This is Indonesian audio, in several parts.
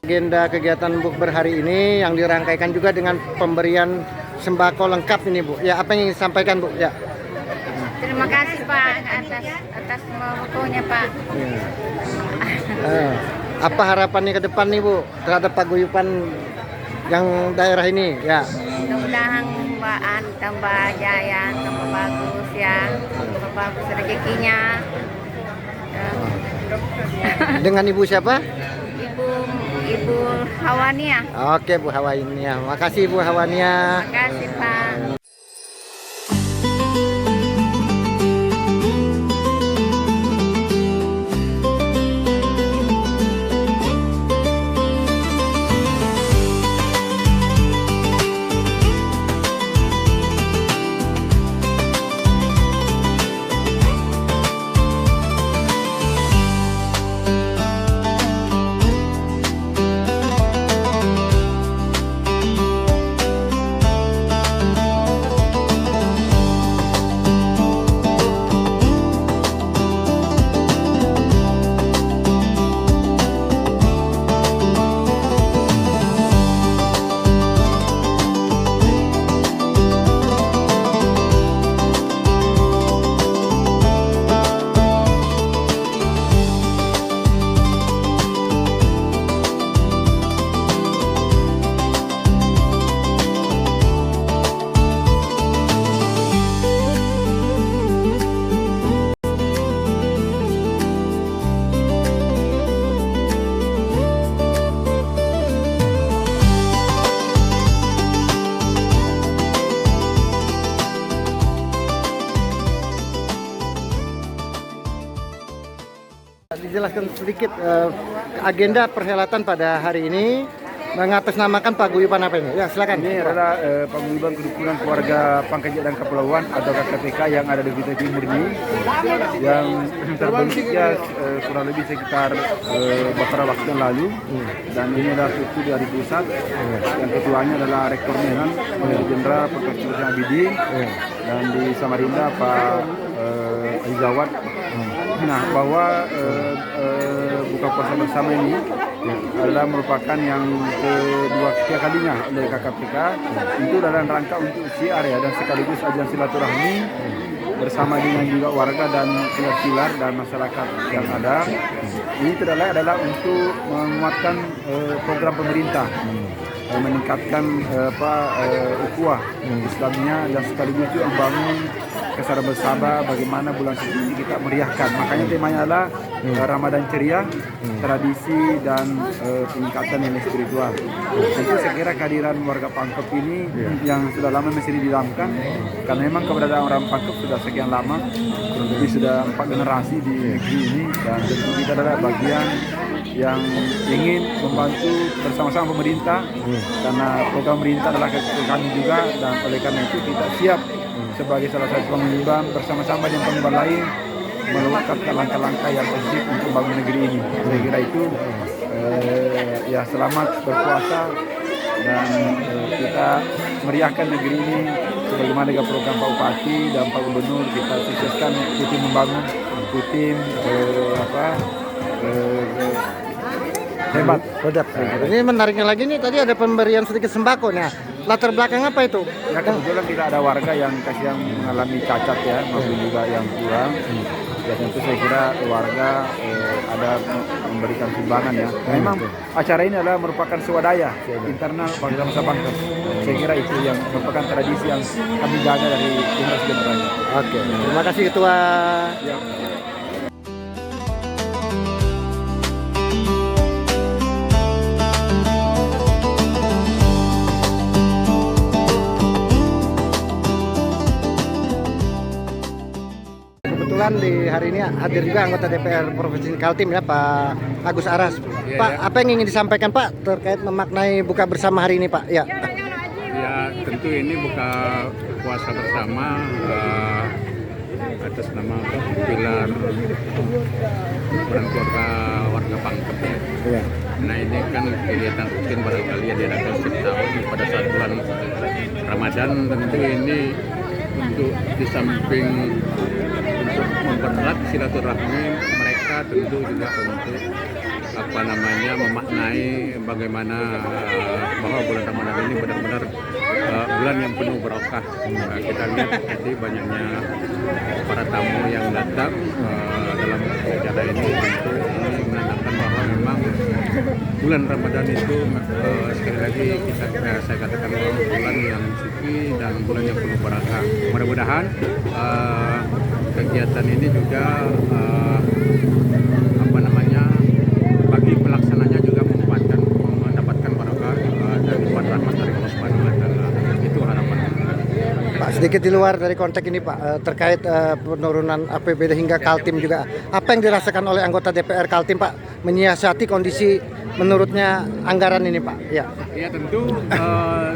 Agenda kegiatan bukber hari ini yang dirangkaikan juga dengan pemberian sembako lengkap ini Bu. Ya, apa yang ingin disampaikan Bu? Ya. Terima kasih Pak atas sembakonya Pak. Apa harapannya ke depan nih Bu terhadap paguyuban yang daerah ini? Ya. Mudah-mudahan tambah jaya, tambah bagus ya, tambah bagus rezekinya. Dengan Ibu siapa? Ibu Hawania. Oke Bu Hawania. Makasih Bu Hawania. Terima kasih Pak. Dijelaskan sedikit agenda perhelatan pada hari ini mengatasnamakan paguyuban apa ini? Ya, silakan. Ini adalah paguyuban kerukunan keluarga Pangkajak dan Kepulauan atau KPK yang ada di Kutai Timur ini, yang terbentuknya kurang lebih sekitar beberapa waktu yang lalu, dan ini adalah struktur dari pusat. Yang ketuanya adalah Rektor Menan, Jenderal Profesor Abidin, dan di Samarinda Pak Rizawat. Nah, bahwa buka puasa bersama ini adalah merupakan yang kedua kalinya oleh KKPK, itu dalam rangka untuk siar ya, dan sekaligus ajang silaturahmi bersama dengan juga warga dan pilar-pilar dan masyarakat yang ada. Ini adalah untuk menguatkan program pemerintah, meningkatkan ukhuwah Islamnya, dan sekaligus juga membangun kesadaran bersama bagaimana bulan suci ini kita meriahkan. Makanya temanya adalah Ramadan ceria, tradisi dan peningkatan nilai spiritual. Tentu saya kira kehadiran warga Pangkep ini yang sudah lama mesti didamkan, karena memang keberadaan orang Pangkep sudah sekian lama, kurang lebih sudah 4 generasi di negeri ini, dan tentu kita adalah bagian yang ingin membantu bersama-sama pemerintah, karena program pemerintah adalah ke kami juga, dan oleh karena itu kita siap sebagai salah satu pengembang bersama-sama dengan pengembang lain melakukan langkah-langkah yang positif untuk membangun negeri ini. Saya kira itu ya, selamat berpuasa, dan kita meriahkan negeri ini sebagaimana dengan program Pak Bupati dan Pak Gubernur. Kita sukseskan tim membangun, tim hebat. Ini menariknya lagi nih, tadi ada pemberian sedikit sembako. Nah, latar belakang apa itu? Ya, kebetulan kita ada warga yang mengalami cacat ya, maupun juga yang kurang. Ya, tentu saya kira warga ada memberikan sumbangan ya. Memang acara ini adalah merupakan swadaya internal bangsa Pangkep. Saya kira itu yang merupakan tradisi yang kami jaga dari generasi ke generasi. Oke, terima kasih Ketua. Ya. Di hari ini hadir juga anggota DPR Provinsi Kaltim ya, Pak Agus Aras. Pak, apa yang ingin disampaikan Pak terkait memaknai buka bersama hari ini Pak? Ya. Ya, tentu ini buka puasa bersama atas nama pilar keluarga warga Pangkep ya. Nah, ini kan kegiatan rutin barangkali yang diadakan setiap tahun pada saat bulan Ramadan. Tentu ini untuk di samping untuk mempererat silaturahmi mereka, tentu juga untuk memaknai bagaimana bahwa bulan Ramadan ini benar-benar bulan yang penuh berkah. Kita lihat tadi banyaknya para tamu yang datang dalam acara ini, tentu ini menandakan bahwa memang bulan Ramadan itu sekali lagi saya katakan bahwa bulan yang suci dan bulan yang penuh berkah. Mudah-mudahan kegiatan ini juga bagi pelaksananya juga mendapatkan barokah dan limpahan rahmat dari Allah Subhanahu wa taala. Itu harapan kita. Pak, sedikit di luar dari konteks ini Pak, terkait penurunan APBD hingga Kaltim juga, apa yang dirasakan oleh anggota DPR Kaltim Pak menyiasati kondisi menurutnya anggaran ini Pak? Ya. Ya tentu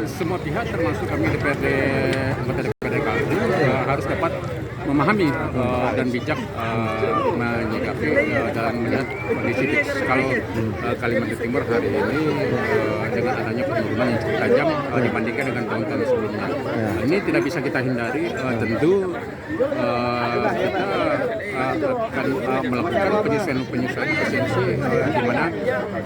semua pihak termasuk kami DPRD anggota DPRD Kaltim harus dapat memahami dan bijak menyikapi dan melihat kondisi kalau Kalimantan Timur hari ini dengan adanya penurunan yang cukup tajam dibandingkan dengan tahun-tahun sebelumnya. Ini tidak bisa kita hindari, tentu kita akan melakukan penyesuaian efisiensi di mana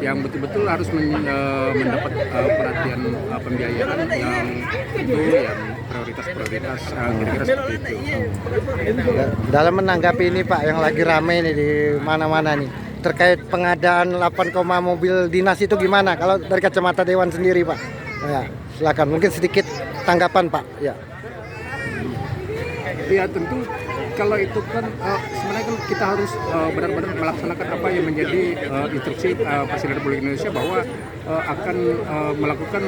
yang betul-betul harus mendapat perhatian pembiayaan yang itu yang prioritas kira-kira seperti itu. Dalam menanggapi ini Pak yang lagi ramai nih di mana-mana nih terkait pengadaan 8, mobil dinas itu gimana kalau dari kacamata Dewan sendiri Pak? Ya, silakan mungkin sedikit tanggapan Pak. Ya. Ya tentu kalau itu kan sebenarnya kan kita harus benar-benar melaksanakan apa yang menjadi instruksi Presiden Republik Indonesia bahwa akan melakukan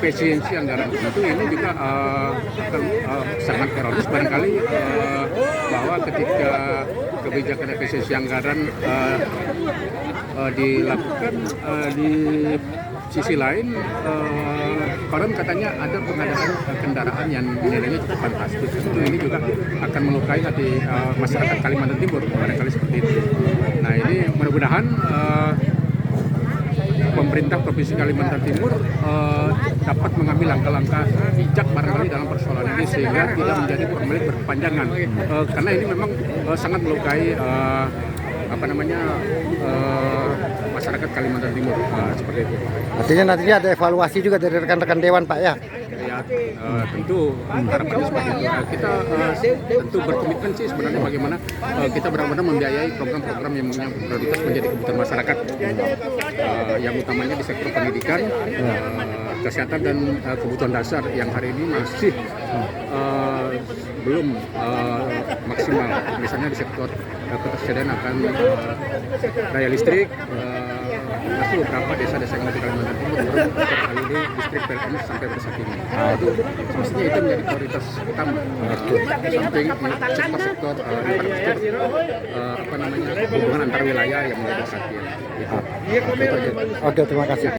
efisiensi anggaran. Tentu ini juga akan sangat teroris barangkali bahwa ketika kebijakan efisiensi anggaran dilakukan di sisi lain konon katanya ada pengadaan kendaraan yang nilainya cukup fantastis. Tentu ini juga akan melukai hati masyarakat Kalimantan Timur barangkali seperti itu. Nah ini mudah-mudahan pemerintah Provinsi Kalimantan Timur dapat mengambil langkah-langkah bijak barangkali dalam persoalan ini sehingga tidak menjadi formulir berkepanjangan. Karena ini memang sangat melukai masyarakat Kalimantan Timur seperti itu. Artinya nantinya ada evaluasi juga dari rekan-rekan Dewan Pak ya? Ya tentu harapannya seperti itu. Kita tentu berkomitmen sih sebenarnya bagaimana kita benar-benar membiayai program-program yang punya prioritas menjadi kebutuhan masyarakat. Yang utamanya di sektor pendidikan, kesehatan dan kebutuhan dasar yang hari ini masih belum maksimal. Misalnya di sektor ketersediaan akan daya listrik, masih beberapa desa-desa yang ada di Kalimantan Timur baru kali ini listrik PLN sampai bersakini. Itu semestinya itu menjadi prioritas utama. Di samping sektor-sektor infrastruktur hubungan antar wilayah yang menjadi perhatian. Itu aja. Oke, terima kasih.